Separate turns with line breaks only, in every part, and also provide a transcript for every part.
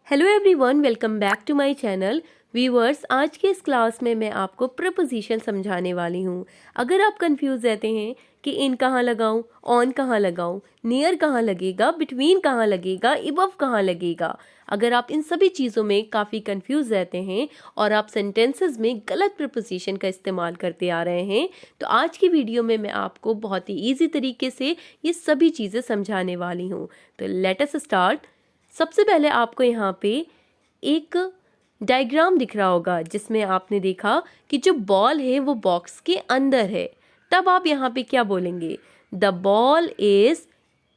Hello everyone, welcome back to my channel. Viewers, आज के इस क्लास में मैं आपको प्रपोजिशन समझाने वाली हूँ। अगर आप कंफ्यूज रहते हैं कि इन कहाँ लगाऊँ, ऑन कहाँ लगाऊँ, नियर कहाँ लगेगा, बिटवीन कहाँ लगेगा, इबव कहाँ लगेगा, अगर आप इन सभी चीज़ों में काफ़ी कंफ्यूज रहते हैं और आप सेंटेंसेस में गलत प्रपोजिशन का इस्तेमाल करते आ रहे हैं, तो आज की वीडियो में मैं आपको बहुत ही ईजी तरीके से ये सभी चीज़ें समझाने वाली हूँ। तो लेट अस स्टार्ट। सबसे पहले आपको यहाँ पे एक डायग्राम दिख रहा होगा जिसमें आपने देखा कि जो बॉल है वो बॉक्स के अंदर है। तब आप यहाँ पे क्या बोलेंगे? The ball is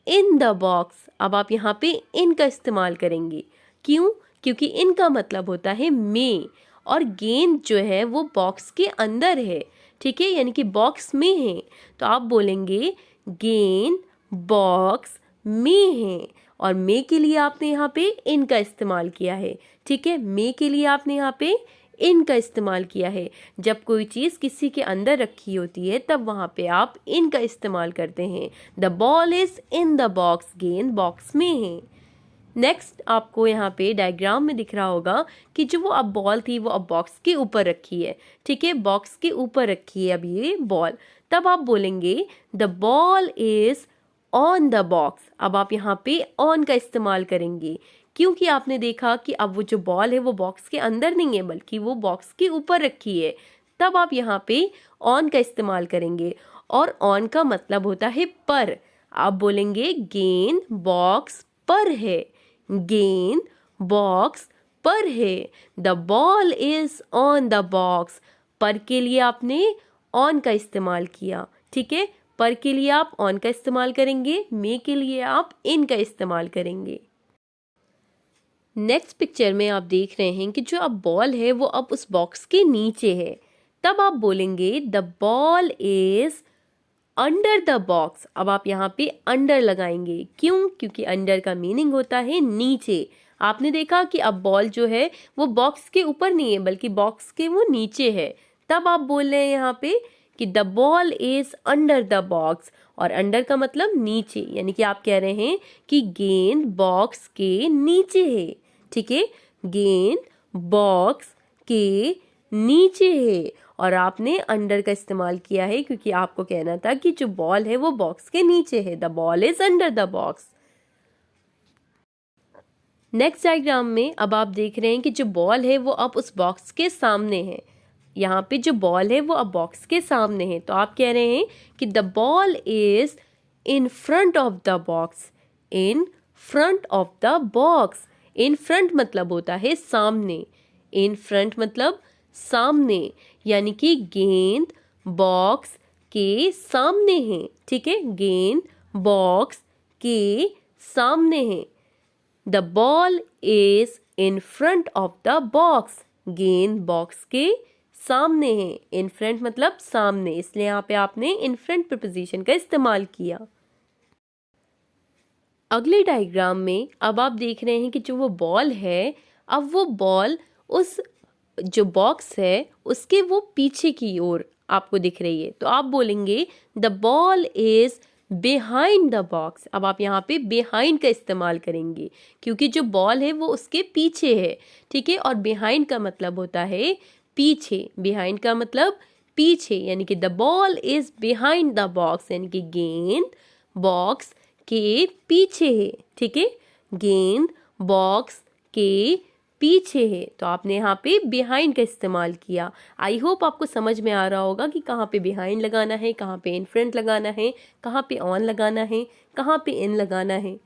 in the box. अब आप यहाँ पे इन का इस्तेमाल करेंगे। क्यों? क्योंकि इन का मतलब होता है में, और गेंद जो है वो बॉक्स के अंदर है, ठीक है, यानी कि बॉक्स में है। तो आप बोलेंगे गेंद बॉक्स में है, और मे के लिए आपने यहाँ पे इन का इस्तेमाल किया है, ठीक है। मे के लिए आपने यहाँ पे इन का इस्तेमाल किया है। जब कोई चीज़ किसी के अंदर रखी होती है तब वहाँ पे आप इन का इस्तेमाल करते हैं। The ball is in the box, गेंद बॉक्स में है। नेक्स्ट आपको यहाँ पे डायग्राम में दिख रहा होगा कि जो वो अब बॉल थी वो अब बॉक्स के ऊपर रखी है, ठीक है, बॉक्स के ऊपर रखी है अब ये बॉल। तब आप बोलेंगे the ball is on the box. अब आप यहाँ पे ऑन का इस्तेमाल करेंगे क्योंकि आपने देखा कि अब वो जो बॉल है वो बॉक्स के अंदर नहीं है बल्कि वो बॉक्स के ऊपर रखी है। तब आप यहाँ पे ऑन का इस्तेमाल करेंगे, और ऑन का मतलब होता है पर। आप बोलेंगे गेंद बॉक्स पर है, गेंद बॉक्स पर है। The ball is on the box. पर के लिए आपने ऑन का इस्तेमाल किया, ठीक है। पर के लिए आप ऑन का इस्तेमाल करेंगे, मे के लिए आप इन का इस्तेमाल करेंगे। नेक्स्ट पिक्चर में आप देख रहे हैं कि जो अब बॉल है वो अब उस बॉक्स के नीचे है। तब आप बोलेंगे the ball is under the box. अब आप यहाँ पे अंडर लगाएंगे। क्यों? क्योंकि अंडर का मीनिंग होता है नीचे। आपने देखा कि अब बॉल जो है वो बॉक्स के ऊपर नहीं है बल्कि बॉक्स के वो नीचे है। तब आप बोल रहे हैं यहाँ पे कि the ball is under the box, और अंडर का मतलब नीचे, यानी कि आप कह रहे हैं कि गेंद बॉक्स के नीचे है, ठीक है, गेंद बॉक्स के नीचे है। और आपने अंडर का इस्तेमाल किया है क्योंकि आपको कहना था कि जो बॉल है वो बॉक्स के नीचे है। The ball is under the box. Next diagram में अब आप देख रहे हैं कि जो बॉल है वो अब उस बॉक्स के सामने है। यहाँ पे जो बॉल है वो अब बॉक्स के सामने है। तो आप कह रहे हैं कि the ball is in front of the box, in front of the box. In front मतलब होता है सामने, इन फ्रंट मतलब सामने, यानी कि गेंद बॉक्स के सामने है, ठीक है, गेंद बॉक्स के सामने है। The ball is in front of the box, गेंद बॉक्स के सामने है। इन फ्रंट मतलब सामने, इसलिए यहाँ पे आपने इन फ्रंट प्रपोजिशन का इस्तेमाल किया। अगले डायग्राम में अब आप देख रहे हैं कि जो वो बॉल है, अब वो बॉल उस जो बॉक्स है उसके वो पीछे की ओर आपको दिख रही है। तो आप बोलेंगे the ball is behind the box. अब आप यहाँ पे बिहाइंड का इस्तेमाल करेंगे क्योंकि जो बॉल है वो उसके पीछे है, ठीक है, और बिहाइंड का मतलब होता है पीछे। बिहाइंड का मतलब पीछे, यानी कि the ball is behind the box, यानी कि गेंद बॉक्स के पीछे है, ठीक है, गेंद बॉक्स के पीछे है। तो आपने यहाँ पे बिहाइंड का इस्तेमाल किया। आई होप आपको समझ में आ रहा होगा कि कहाँ पे बिहाइंड लगाना है, कहाँ पे इन फ्रंट लगाना है, कहाँ पे ऑन लगाना है, कहाँ पे इन लगाना है।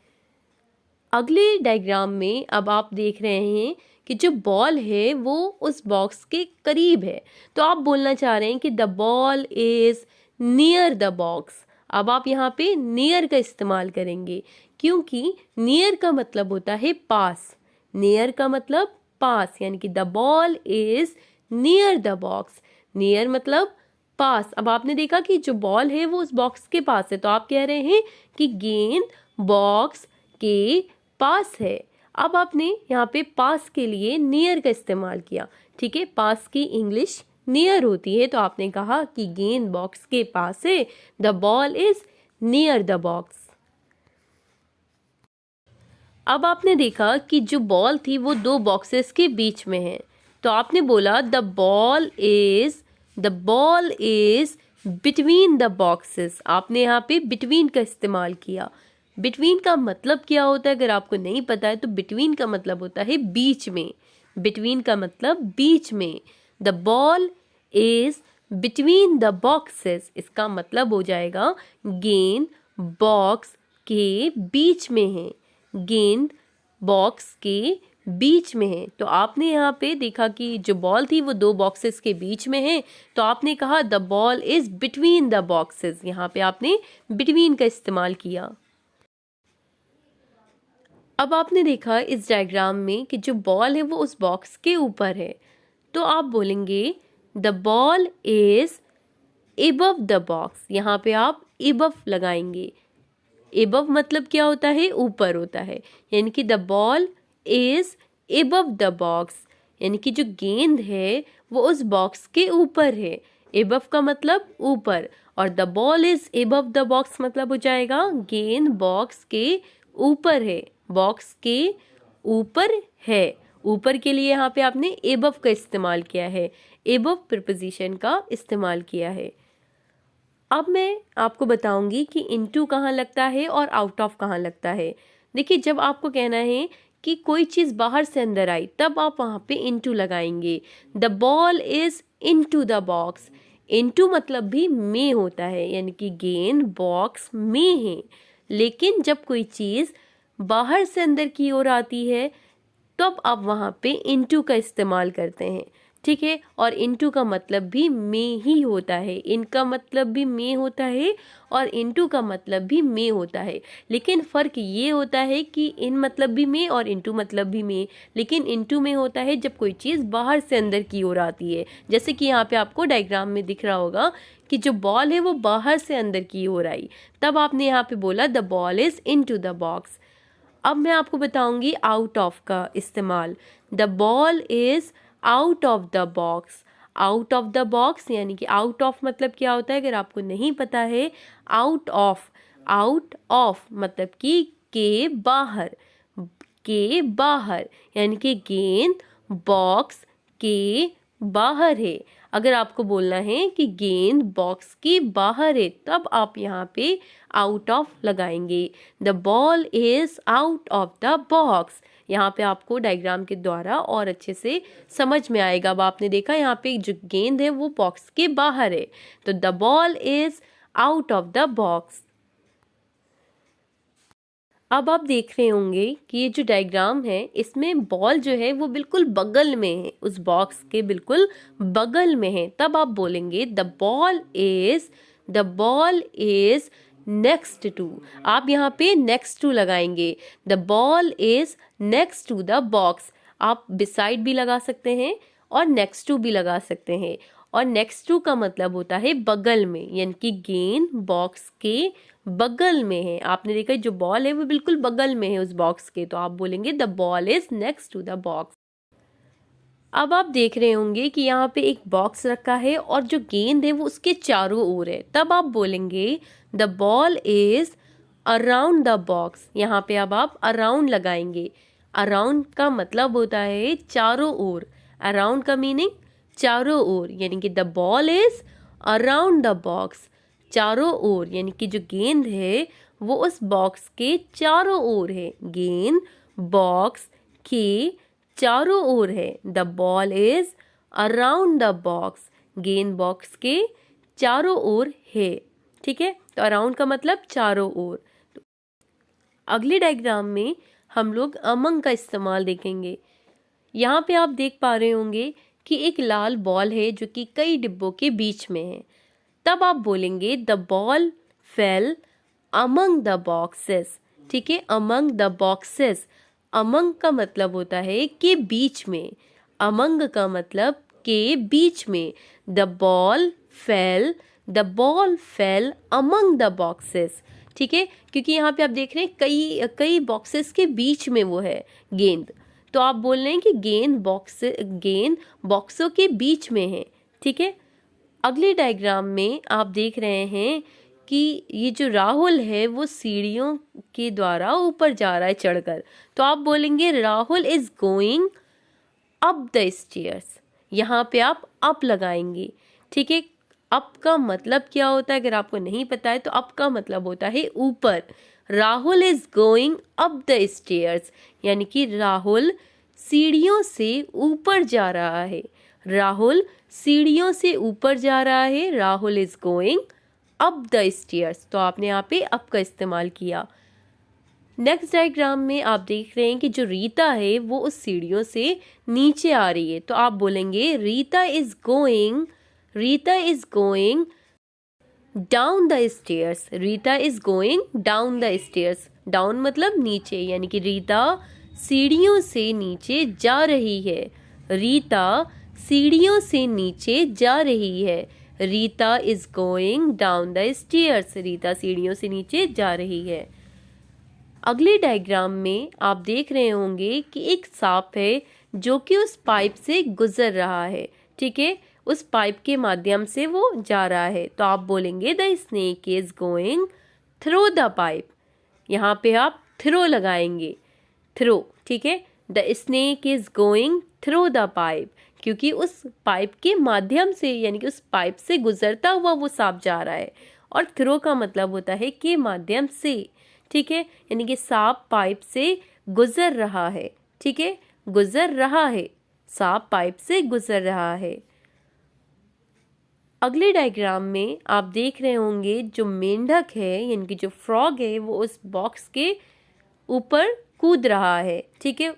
अगले डायग्राम में अब आप देख रहे हैं कि जो बॉल है वो उस बॉक्स के करीब है। तो आप बोलना चाह रहे हैं कि the ball is near the box. अब आप यहाँ पे नियर का इस्तेमाल करेंगे क्योंकि नियर का मतलब होता है पास। नियर का मतलब पास, यानी कि the ball is near the box. Near मतलब पास। अब आपने देखा कि जो बॉल है वो उस बॉक्स के पास है, तो आप कह रहे हैं कि गेंद बॉक्स के पास है। अब आपने यहाँ पे पास के लिए नियर का इस्तेमाल किया, ठीक है, पास की इंग्लिश नियर होती है। तो आपने कहा कि गेंद बॉक्स के पास है, the ball is near the box. अब आपने देखा कि जो बॉल थी वो दो बॉक्सेस के बीच में है, तो आपने बोला the ball is between the boxes. आपने यहाँ पे बिटवीन का इस्तेमाल किया। बिटवीन का मतलब क्या होता है अगर आपको नहीं पता है तो बिटवीन का मतलब होता है बीच में। बिटवीन का मतलब बीच में। The ball is between the boxes, इसका मतलब हो जाएगा गेंद बॉक्स के बीच में है। गेंद बॉक्स के बीच में है। तो आपने यहाँ पे देखा कि जो बॉल थी वो दो बॉक्सेस के बीच में है, तो आपने कहा the ball is between the boxes. यहाँ पे आपने बिटवीन का इस्तेमाल किया। अब आपने देखा इस डायग्राम में कि जो बॉल है वो उस बॉक्स के ऊपर है, तो आप बोलेंगे the ball is above the box. यहाँ पे आप एबव लगाएंगे। एबव मतलब क्या होता है? ऊपर होता है, यानी कि the ball is above the box, यानी कि जो गेंद है वो उस बॉक्स के ऊपर है। एबव का मतलब ऊपर, और the ball is above the box मतलब हो जाएगा गेंद बॉक्स के ऊपर है। बॉक्स के ऊपर है। ऊपर के लिए यहाँ पे आपने एबव का इस्तेमाल किया है। एबव प्रीपोजिशन का इस्तेमाल किया है। अब मैं आपको बताऊंगी कि इनटू कहाँ लगता है और आउट ऑफ कहाँ लगता है। देखिए, जब आपको कहना है कि कोई चीज़ बाहर से अंदर आई तब आप वहाँ पे इनटू लगाएंगे। The ball is into the box. Into मतलब भी में होता है, यानी कि गेंद बॉक्स में है। लेकिन जब कोई चीज़ बाहर से अंदर की ओर आती है तब आप वहाँ पे इनटू का इस्तेमाल करते हैं। ठीक है, और इनटू का मतलब भी में ही होता है। इनका मतलब भी में होता है और इनटू का मतलब भी में होता है। लेकिन फ़र्क ये होता है कि इन मतलब भी में और इनटू मतलब भी में। लेकिन इनटू में होता है जब कोई चीज़ बाहर से अंदर की ओर आती है, जैसे कि यहाँ पे आपको डायग्राम में दिख रहा होगा कि जो बॉल है वो बाहर से अंदर की ओर आई, तब आपने यहाँ पे बोला the ball is into the box. अब मैं आपको बताऊंगी आउट ऑफ का इस्तेमाल। The ball is out of the box. Out of the box यानी कि आउट ऑफ मतलब क्या होता है अगर आपको नहीं पता है। आउट ऑफ मतलब कि के बाहर। के बाहर यानी कि गेंद बॉक्स के बाहर है। अगर आपको बोलना है कि गेंद बॉक्स के बाहर है तब आप यहाँ पे आउट ऑफ लगाएंगे। The ball is out of the box. यहाँ पे आपको डायग्राम के द्वारा और अच्छे से समझ में आएगा। अब आपने देखा यहाँ पे जो गेंद है वो बॉक्स के बाहर है, तो the ball is out of the box. अब आप देख रहे होंगे कि ये जो डायग्राम है इसमें बॉल जो है वो बिल्कुल बगल में है, उस बॉक्स के बिल्कुल बगल में है। तब आप बोलेंगे the ball is next to. आप यहाँ पे नेक्स्ट टू लगाएंगे। The ball is next to the box. आप बिसाइड भी लगा सकते हैं और नेक्स्ट टू भी लगा सकते हैं। और नेक्स्ट टू का मतलब होता है बगल में, यानी कि गेंद बॉक्स के बगल में है। आपने देखा जो बॉल है वो बिल्कुल बगल में है उस बॉक्स के, तो आप बोलेंगे the ball is next to the box. अब आप देख रहे होंगे कि यहाँ पे एक बॉक्स रखा है और जो गेंद है वो उसके चारों ओर है, तब आप बोलेंगे the ball is around the box. यहाँ पे अब आप अराउंड लगाएंगे। अराउंड का मतलब होता है चारों ओर। अराउंड का मीनिंग चारों ओर, यानी कि the ball is around the box. चारों ओर यानी कि जो गेंद है वो उस बॉक्स के चारों ओर है। गेंद बॉक्स के चारों ओर है। The ball is around the box. गेंद बॉक्स के चारों ओर है। ठीक है, तो अराउंड का मतलब चारों ओर। तो अगले डायग्राम में हम लोग अमंग का इस्तेमाल देखेंगे। यहाँ पे आप देख पा रहे होंगे कि एक लाल बॉल है जो कि कई डिब्बों के बीच में है। तब आप बोलेंगे the ball fail among the boxes. ठीक है, अमंग द बॉक्सेस। अमंग का मतलब होता है कि बीच में। अमंग का मतलब के बीच में। The ball fail among the boxes. ठीक है, क्योंकि यहाँ पे आप देख रहे हैं कई बॉक्सेस के बीच में वो है गेंद, तो आप बोल रहे हैं कि गेंद बॉक्सों के बीच में है। ठीक है, अगले डायग्राम में आप देख रहे हैं कि ये जो राहुल है वो सीढ़ियों के द्वारा ऊपर जा रहा है चढ़कर, तो आप बोलेंगे Rahul is going up the stairs. यहाँ पे आप अप लगाएंगे, ठीक है। अप का मतलब क्या होता है, अगर आपको नहीं पता है तो अप का मतलब होता है ऊपर। Rahul is going up the stairs, यानी कि राहुल सीढ़ियों से ऊपर जा रहा है। राहुल सीढ़ियों से ऊपर जा रहा है। Rahul is going up the stairs, तो आपने यहाँ पे अप का इस्तेमाल किया। नेक्स्ट डायग्राम में आप देख रहे हैं कि जो रीता है वो उस सीढ़ियों से नीचे आ रही है, तो आप बोलेंगे Rita is going down the stairs. Rita is going down the stairs. Down मतलब नीचे, यानी कि रीता सीढ़ियों से नीचे जा रही है। रीता सीढ़ियों से नीचे जा रही है। Rita is going down the stairs. Rita सीढ़ियों से नीचे जा रही है। अगले डायग्राम में आप देख रहे होंगे कि एक सांप है जो कि उस पाइप से गुजर रहा है, ठीक है। उस पाइप के माध्यम से वो जा रहा है, तो आप बोलेंगे the snake is going through the pipe. यहाँ पे आप थ्रो लगाएंगे, थ्रो, ठीक है। The snake is going through the pipe, क्योंकि उस पाइप के माध्यम से, यानी कि उस पाइप से गुजरता हुआ वो सांप जा रहा है। और थ्रो का मतलब होता है के माध्यम से, ठीक है, यानी कि सांप पाइप से गुजर रहा है, ठीक है, गुजर रहा है, सांप पाइप से गुजर रहा है। अगले डायग्राम में आप देख रहे होंगे जो मेंढक है, यानी कि जो फ्रॉग है, वो उस बॉक्स के ऊपर कूद रहा है, ठीक है।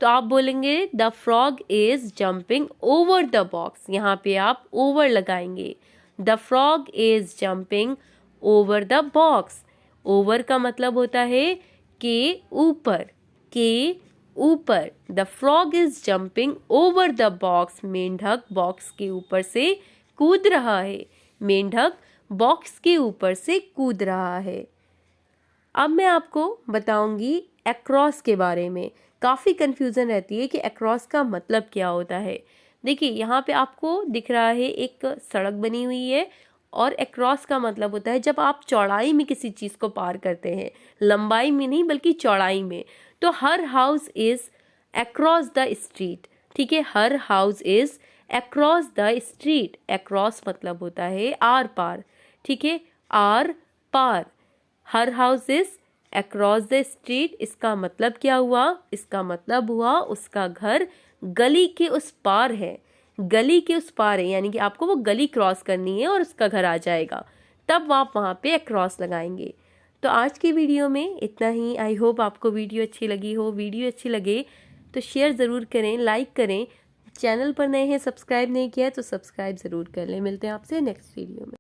तो आप बोलेंगे the frog is jumping over the box. यहाँ पे आप ओवर लगाएंगे। The frog is jumping over the box. Over का मतलब होता है के ऊपर, के ऊपर। The frog is jumping over the box. मेंढक बॉक्स के ऊपर से कूद रहा है। मेंढक बॉक्स के ऊपर से कूद रहा है। अब मैं आपको बताऊंगी अक्रॉस के बारे में। काफ़ी कन्फ्यूज़न रहती है कि अक्रॉस का मतलब क्या होता है। देखिए यहाँ पे आपको दिख रहा है एक सड़क बनी हुई है, और अक्रॉस का मतलब होता है जब आप चौड़ाई में किसी चीज़ को पार करते हैं, लंबाई में नहीं बल्कि चौड़ाई में। तो हर house is across the street, ठीक है। हर house is across the street. Across मतलब होता है आर पार, ठीक है, आर पार। हर house is across the street, इसका मतलब क्या हुआ, इसका मतलब हुआ उसका घर गली के उस पार है। गली के उस पार है, यानी कि आपको वो गली क्रॉस करनी है और उसका घर आ जाएगा, तब आप वहाँ पे अक्रॉस लगाएंगे। तो आज की वीडियो में इतना ही। आई होप आपको वीडियो अच्छी लगी हो। वीडियो अच्छी लगे तो शेयर ज़रूर करें, लाइक करें। चैनल पर नए हैं, सब्सक्राइब नहीं किया है तो सब्सक्राइब ज़रूर कर लें। मिलते हैं आपसे नेक्स्ट वीडियो में।